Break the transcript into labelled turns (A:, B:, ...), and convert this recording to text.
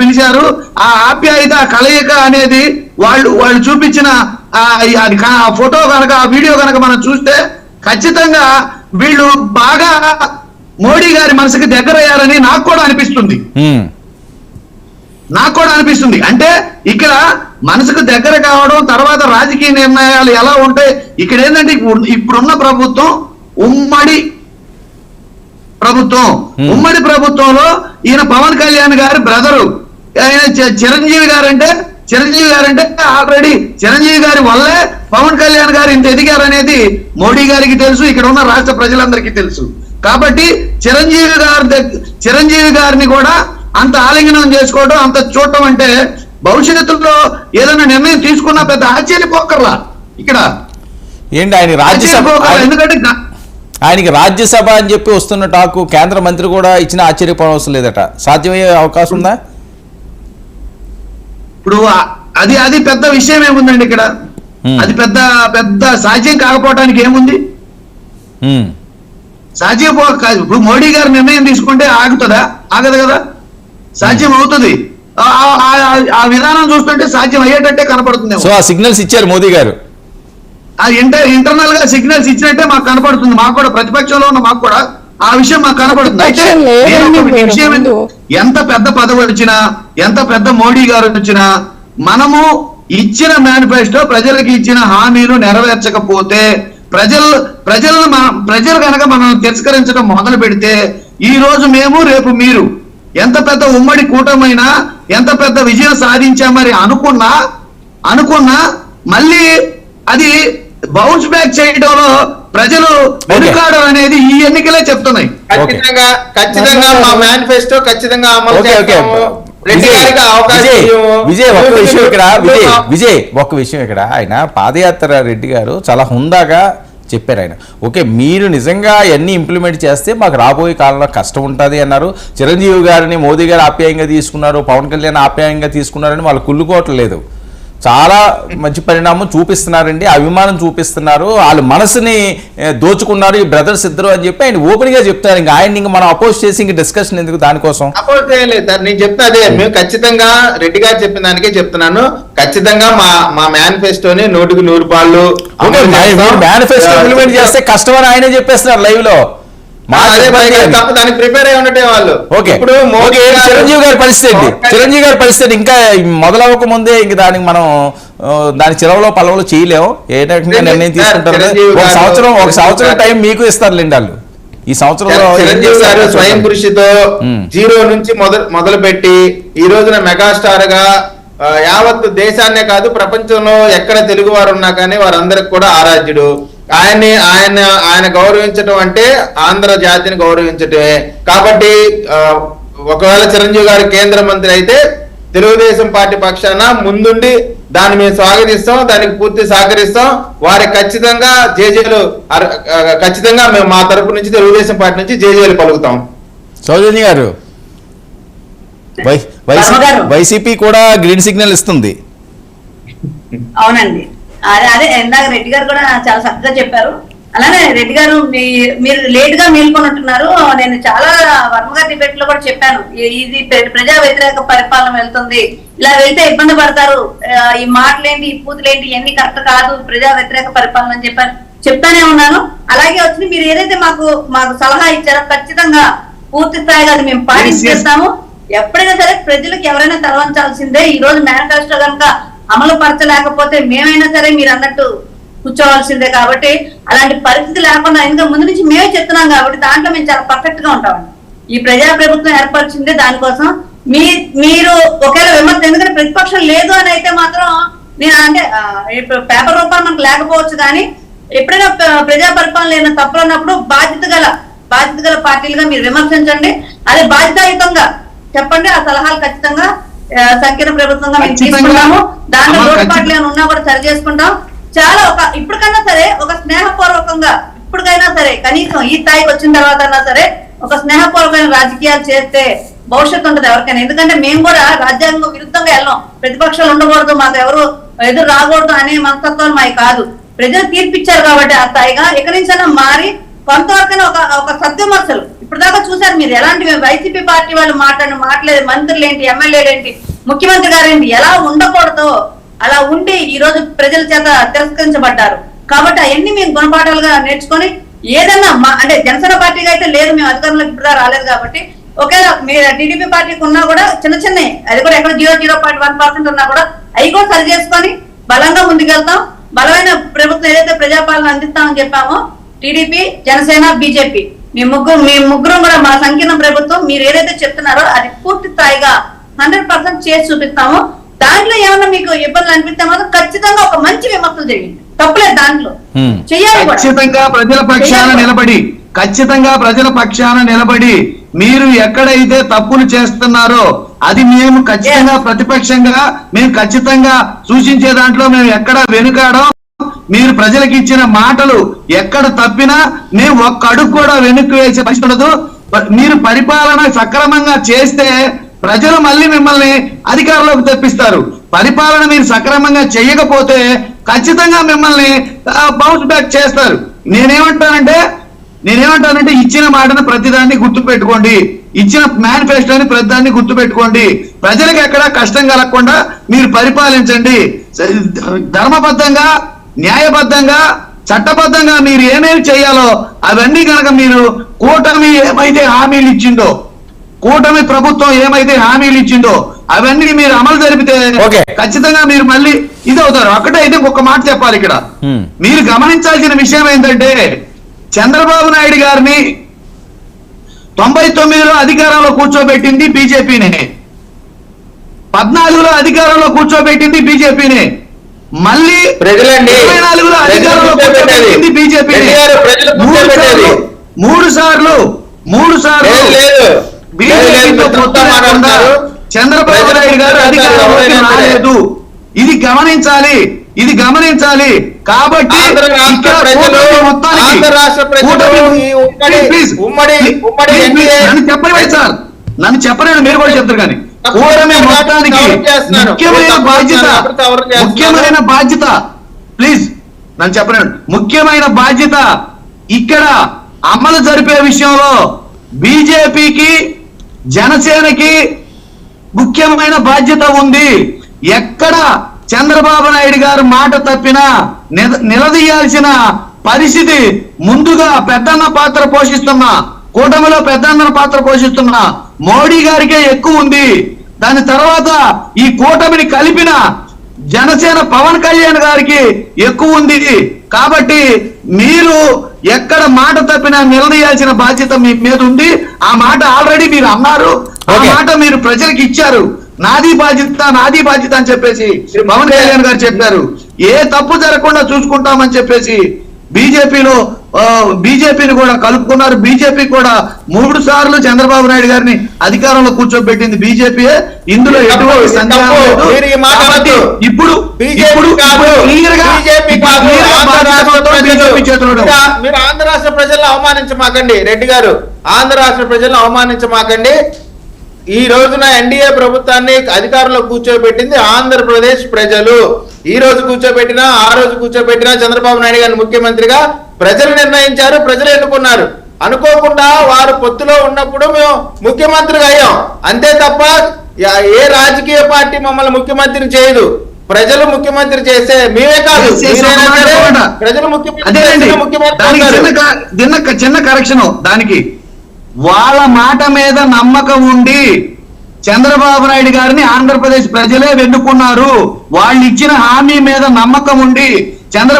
A: పిలిచారు. ఆ ఆప్యాయత, ఆ కలయిక అనేది వాళ్ళు చూపించిన ఫోటో కనుక, ఆ వీడియో కనుక మనం చూస్తే ఖచ్చితంగా వీళ్ళు బాగా మోడీ గారి మనసుకి దగ్గరయ్యారని నాకు కూడా అనిపిస్తుంది. అంటే ఇక్కడ మనసుకు దగ్గర కావడం, తర్వాత రాజకీయ నిర్ణయాలు ఎలా ఉంటాయి. ఇక్కడ ఏంటంటే ఇప్పుడున్న ప్రభుత్వం ఉమ్మడి ప్రభుత్వంలో ఈయన పవన్ కళ్యాణ్ గారి బ్రదరు, ఆయన చిరంజీవి గారంటే ఆల్రెడీ చిరంజీవి గారి వల్లే పవన్ కళ్యాణ్ గారు ఇంత ఎదిగారనేది మోడీ గారికి తెలుసు, ఇక్కడ ఉన్న రాష్ట్ర ప్రజలందరికీ తెలుసు. కాబట్టి చిరంజీవి గారిని కూడా అంత ఆలింగనం చేసుకోవడం, అంత చూడటం అంటే భవిష్యత్తులో ఏదైనా నిర్ణయం తీసుకున్నా పెద్ద ఆశ్చర్యపోకర్లా. ఇక్కడ
B: ఏంటి ఆయన రాజ్యసభ,
A: ఎందుకంటే
B: ఆయనకి రాజ్యసభ అని చెప్పి వస్తున్న టాకు కేంద్ర మంత్రి కూడా ఇచ్చిన ఆశ్చర్యపోవడం లేదట. సాధ్యమయ్యే అవకాశం ఉందా?
A: ఇప్పుడు అది పెద్ద విషయం ఏముందండి ఇక్కడ? అది పెద్ద సాధ్యం కాకపోవడానికి ఏముంది? సాధ్యం ఇప్పుడు మోడీ గారు నిర్ణయం తీసుకుంటే ఆగుతుందా? ఆగదు కదా, సాధ్యం అవుతుంది. ఆ విధానం చూస్తుంటే సాధ్యం అయ్యేటట్టే కనపడుతుంది.
B: సో ఆ సిగ్నల్స్ ఇచ్చారు మోదీ గారు,
A: ఇంటర్నల్ గా సిగ్నల్స్ ఇచ్చినట్టే మాకు కనపడుతుంది. మాకు కూడా, ప్రతిపక్షంలో ఉన్న మాకు కూడా ఆ విషయం మాకు కనపడుతుంది. అయితే విషయం ఎంత పెద్ద పదవి వచ్చినా, ఎంత పెద్ద మోడీ గారు వచ్చినా, మనము ఇచ్చిన మేనిఫెస్టో, ప్రజలకు ఇచ్చిన హామీలు నెరవేర్చకపోతే, ప్రజలు కనుక మనం తిరస్కరించడం మొదలు పెడితే, ఈ రోజు మేము, రేపు మీరు, ఎంత పెద్ద ఉమ్మడి కూటమైనా, ఎంత పెద్ద విజయం సాధించామని అనుకున్నా మళ్ళీ అది బౌన్స్ బ్యాక్ చేయడంలో ప్రజలు వెనుకాడడం అనేది ఈ ఎన్నికలే చెప్తున్నాయి.
C: ఖచ్చితంగా మా మేనిఫెస్టో ఖచ్చితంగా అమలు చేస్తాము.
B: విజయ్ ఒక్క విషయం ఇక్కడ ఆయన పాదయాత్ర రెడ్డి గారు చాలా హుందాగా చెప్పారు. ఆయన ఓకే, మీరు నిజంగా అన్ని ఇంప్లిమెంట్ చేస్తే మాకు రాబోయే కాలంలో కష్టం ఉంటుంది అన్నారు. చిరంజీవి గారిని మోదీ గారు ఆప్యాయంగా తీసుకున్నారు, పవన్ కళ్యాణ్ ఆప్యాయంగా తీసుకున్నారని వాళ్ళు కుళ్ళుకోవట్లేదు. చాలా మంచి పరిణామం చూపిస్తున్నారండి, అభిమానం చూపిస్తున్నారు, వాళ్ళు మనసుని దోచుకున్నారు ఈ బ్రదర్స్ ఇద్దరు అని చెప్పి ఆయన ఓపెన్ గా చెప్తారు. ఇంకా ఆయన ఇంకా మనం అపోజ్ చేసి ఇంక డిస్కషన్ ఎందుకు దానికోసం?
C: అపోజ్ చేయలేదు సార్, నేను చెప్తా అదే. మేము ఖచ్చితంగా రెడ్డి గారు చెప్పిన దానికే చెప్తున్నాను. ఖచ్చితంగా మా మేనిఫెస్టోని 100%
B: మేనిఫెస్టో ఇంప్లిమెంట్ చేస్తే కష్టమని ఆయనే చెప్పేస్తున్నారు లైవ్ లో.
C: దానికి ప్రిపేర్ అయి ఉండటే వాళ్ళు.
B: ఇప్పుడు చిరంజీవి గారి పరిస్థితి ఇంకా మొదలవ్వక ముందే ఇంక దానికి మనం దాని చిరవలో పలవలో చేయలేము. ఏ రకంగా నిర్ణయం తీసుకుంటారు? ఒక సంవత్సరం టైం మీకు ఇస్తారులేండి వాళ్ళు. ఈ సంవత్సరంలో
C: చిరంజీవి గారు స్వయం కృషితో 0 నుంచి మొదలు పెట్టి ఈ రోజున మెగాస్టార్ గా యావత్ దేశాన్నే కాదు ప్రపంచంలో ఎక్కడ తెలుగు వారు ఉన్నా కానీ వారందరికి కూడా ఆరాధ్యుడు. ఆయన గౌరవించడం అంటే ఆంధ్ర జాతిని గౌరవించటమే. కాబట్టి ఒకవేళ చిరంజీవి గారు కేంద్ర మంత్రి అయితే తెలుగుదేశం పార్టీ పక్షాన ముందుండి దాన్ని మేము స్వాగతిస్తాం, దానికి పూర్తి సహకరిస్తాం. వారికి ఖచ్చితంగా జేజేలు, ఖచ్చితంగా మేము మా తరపు నుంచి తెలుగుదేశం పార్టీ నుంచి జేజేలు పలుకుతాం.
B: సౌజన్య గారు, వైసీపీ కూడా గ్రీన్ సిగ్నల్ ఇస్తుంది.
D: అవునండి, అదే ఇందాక రెడ్డి గారు కూడా చాలా చక్కగా చెప్పారు. అలానే రెడ్డి గారు మీరు లేట్ గా మేల్కొన్నట్టున్నారు. నేను చాలా వర్మగా డిబేట్ లో కూడా చెప్పాను, ఇది ప్రజా వ్యతిరేక పరిపాలన వెళ్తుంది, ఇలా వెళ్తే ఇబ్బంది పడతారు, ఈ మాటలేంటి, ఈ పూతులేంటి, ఇవన్నీ కరెక్ట్ కాదు, ప్రజా వ్యతిరేక పరిపాలన అని చెప్తానే ఉన్నాను. అలాగే వచ్చి మీరు ఏదైతే మాకు సలహా ఇచ్చారో ఖచ్చితంగా పూర్తి స్థాయిగా అది మేము పాటించేస్తాము. ఎప్పుడైనా సరే ప్రజలకు ఎవరైనా తలవంచాల్సిందే. ఈ రోజు మేనిఫెస్టో కనుక అమలు పరచలేకపోతే మేమైనా సరే మీరు అన్నట్టు కూర్చోవాల్సిందే. కాబట్టి అలాంటి పరిస్థితి లేకుండా ఇంకా ముందు నుంచి మేమే చెప్తున్నాం కాబట్టి దాంట్లో మేము చాలా పర్ఫెక్ట్ గా ఉంటామండి. ఈ ప్రజా ప్రభుత్వం ఏర్పరిచిందే దానికోసం. మీరు ఒకవేళ విమర్శ, ఎందుకంటే ప్రతిపక్షం లేదు అని అయితే మాత్రం నేను అంటే ఇప్పుడు పేపర్ రూపాయలు మనకు లేకపోవచ్చు, కానీ ఎప్పుడైనా ప్రజా పరిపాలన లేని తప్పులు ఉన్నప్పుడు బాధ్యత గల పార్టీలుగా మీరు విమర్శించండి, అదే బాధ్యతాయుతంగా చెప్పండి. ఆ సలహాలు ఖచ్చితంగా సంకీర్ణ ప్రభుత్వంగా మేము తీసుకుంటాము. దాంట్లో లోటుపాట్లు ఏమైనా ఉన్నా కూడా సరి చేసుకుంటాం. చాలా ఇప్పటికైనా సరే ఒక స్నేహపూర్వకంగా, ఇప్పటికైనా సరే కనీసం ఈ స్థాయికి వచ్చిన తర్వాత అయినా సరే ఒక స్నేహపూర్వకమైన రాజకీయాలు చేస్తే భవిష్యత్తు ఉంటుంది ఎవరికైనా. ఎందుకంటే మేము కూడా రాజ్యాంగం విరుద్ధంగా వెళ్ళాం, ప్రతిపక్షాలు ఉండకూడదు, మాకు ఎవరు ఎదురు రాకూడదు అనే మనస్తత్వం మాకు కాదు. ప్రజలు తీర్పిచ్చారు కాబట్టి ఆ స్థాయిగా ఇక నుంచైనా మారి కొంతవరకైనా ఒక సద్విమర్శలు ఇప్పుడు దాకా చూసారు మీరు ఎలాంటి వైసీపీ పార్టీ వాళ్ళు మాట్లాడలేదు, మంత్రులు ఏంటి, ఎమ్మెల్యేలు ఏంటి, ముఖ్యమంత్రి గారు ఏంటి, ఎలా ఉండకూడదో అలా ఉండి ఈ రోజు ప్రజల చేత తిరస్కరించబడ్డారు. కాబట్టి అవన్నీ మేము గుణపాఠాలుగా నేర్చుకొని ఏదన్నా అంటే జనసేన పార్టీకి అయితే లేదు, మేము అధికారంలోకి ఇప్పుడు రాలేదు కాబట్టి ఒకవేళ మీరు టీడీపీ పార్టీకి ఉన్నా కూడా చిన్న అది కూడా ఎక్కడ 0.1% ఉన్నా కూడా అవి కూడా సరి చేసుకొని బలంగా ముందుకెళ్తాం. బలమైన ప్రభుత్వం ఏదైతే ప్రజాపాలన అందిస్తామని చెప్పామో టీడీపీ, జనసేన, బీజేపీ మీ ముగ్గురు కూడా మా సంకీర్ణ ప్రభుత్వం మీరు ఏదైతే చెప్తున్నారో అది పూర్తి స్థాయిగా 100% చేసి చూపిస్తాము. దాంట్లో ఏమన్నా మీకు ఇబ్బందులు అనిపిస్తే మాత్రం ఖచ్చితంగా ఒక మంచి విమర్శలు చేయండి, తప్పులేదు దాంట్లో చేయాలి.
A: ఖచ్చితంగా ప్రజల పక్షాన నిలబడి మీరు ఎక్కడైతే తప్పులు చేస్తున్నారో అది మేము ఖచ్చితంగా ప్రతిపక్షంగా మేము ఖచ్చితంగా సూచించే దాంట్లో మేము ఎక్కడ వెనుకాడం. మీరు ప్రజలకు ఇచ్చిన మాటలు ఎక్కడ తప్పినా మేము ఒక్క అడుగు కూడా వెనుక్కు వేసే పరిస్థితి ఉండదు. మీరు పరిపాలన సక్రమంగా చేస్తే ప్రజలు మళ్ళీ మిమ్మల్ని అధికారంలోకి తెప్పిస్తారు. పరిపాలన మీరు సక్రమంగా చేయకపోతే ఖచ్చితంగా మిమ్మల్ని బౌన్స్ బ్యాక్ చేస్తారు. నేనేమంటానంటే ఇచ్చిన మాటను ప్రతిదాన్ని గుర్తు పెట్టుకోండి, ఇచ్చిన మేనిఫెస్టోని ప్రతిదాన్ని గుర్తు పెట్టుకోండి. ప్రజలకు ఎక్కడా కష్టం కలగకుండా మీరు పరిపాలించండి. ధర్మబద్ధంగా, న్యాయబద్ధంగా, చట్టబద్ధంగా మీరు ఏమేమి చేయాలో అవన్నీ కనుక మీరు కూటమి ఏమైతే హామీలు ఇచ్చిందో, కూటమి ప్రభుత్వం ఏమైతే హామీలు ఇచ్చిందో అవన్నీ మీరు అమలు జరిపితే ఖచ్చితంగా మీరు మళ్ళీ ఇది అవుతారు. ఒకటే అయితే ఒక మాట చెప్పాలి ఇక్కడ. మీరు గమనించాల్సిన విషయం ఏంటంటే చంద్రబాబు నాయుడు గారిని 99లో అధికారంలో కూర్చోబెట్టింది బీజేపీనే, 14లో అధికారంలో కూర్చోబెట్టింది బీజేపీనే, మళ్ళీ 24లో అధికారంలో కూర్చోబెట్టింది బీజేపీనే. మూడు సార్లు బీజేపీతో పొత్తు లేకుండా చంద్రబాబు నాయుడు గారు అధికారంలోకి రాలేదు. ఇది గమనించాలి. కాబట్టి నన్ను చెప్పలేదు, మీరు కూడా చెప్తారు. కానీ కూటమి మొత్తానికి ముఖ్యమైన బాధ్యత ప్లీజ్ నన్ను చెప్పలేదు. ముఖ్యమైన బాధ్యత ఇక్కడ అమలు జరిపే విషయంలో బీజేపీకి, జనసేనకి ముఖ్యమైన బాధ్యత ఉంది. ఎక్కడ చంద్రబాబు నాయుడు గారు మాట తప్పినా నిలదీయాల్సిన పరిస్థితి ముందుగా పెద్దన్న పాత్ర పోషిస్తున్న, కూటమిలో పెద్దన్న పాత్ర పోషిస్తున్న మోడీ గారికే ఎక్కువ ఉంది. దాని తర్వాత ఈ కూటమిని కలిపిన జనసేన పవన్ కళ్యాణ్ గారికి ఎక్కువ ఉంది. కాబట్టి మీరు ఎక్కడ మాట తప్పినా నిలదీయాల్సిన బాధ్యత మీ మీద ఉంది. ఆ మాట ఆల్రెడీ మీరు అన్నారు, ఆ మాట మీరు ప్రజలకు ఇచ్చారు. నాది బాధ్యత అని చెప్పేసి పవన్ కళ్యాణ్ గారు చెప్పారు. ఏ తప్పు జరగకుండా చూసుకుంటామని చెప్పేసి బీజేపీని కూడా కలుపుకున్నారు. బీజేపీ కూడా 3 సార్లు చంద్రబాబు నాయుడు గారిని అధికారంలో కూర్చోబెట్టింది బీజేపీ. ఇందులో ఎటువంటి సందేహం లేదు. ఇప్పుడు
C: మీరు ఆంధ్ర రాష్ట్ర ప్రజలను అవమానించమాకండి రెడ్డి గారు, ఆంధ్ర రాష్ట్ర ప్రజలను అవమానించమాకండి. ఈ రోజున ఎన్డీఏ ప్రభుత్వాన్ని అధికారంలో కూర్చోబెట్టింది ఆంధ్రప్రదేశ్ ప్రజలు. ఈ రోజు కూర్చోబెట్టినా, ఆ రోజు కూర్చోబెట్టినా చంద్రబాబు నాయుడు గారిని ముఖ్యమంత్రిగా ప్రజలు నిర్ణయించారు, ప్రజలు ఎన్నుకున్నారు. అనుకోకుండా వారు పొత్తులో ఉన్నప్పుడు మేము ముఖ్యమంత్రిగా అయ్యాం, అంతే తప్ప ఏ రాజకీయ పార్టీ మమ్మల్ని ముఖ్యమంత్రిని చేయదు. ప్రజలు ముఖ్యమంత్రి చేసే మేమే కాదు, ప్రజలు ముఖ్యమంత్రి.
A: చిన్న కరెక్షన్ దానికి, వాళ్ళ మాట మీద నమ్మకం ఉండి చంద్రబాబు నాయుడు గారిని ఆంధ్రప్రదేశ్ ప్రజలే వెన్నుకున్నారు. వాళ్ళు ఇచ్చిన హామీ మీద నమ్మకం ఉండి చంద్రబాబు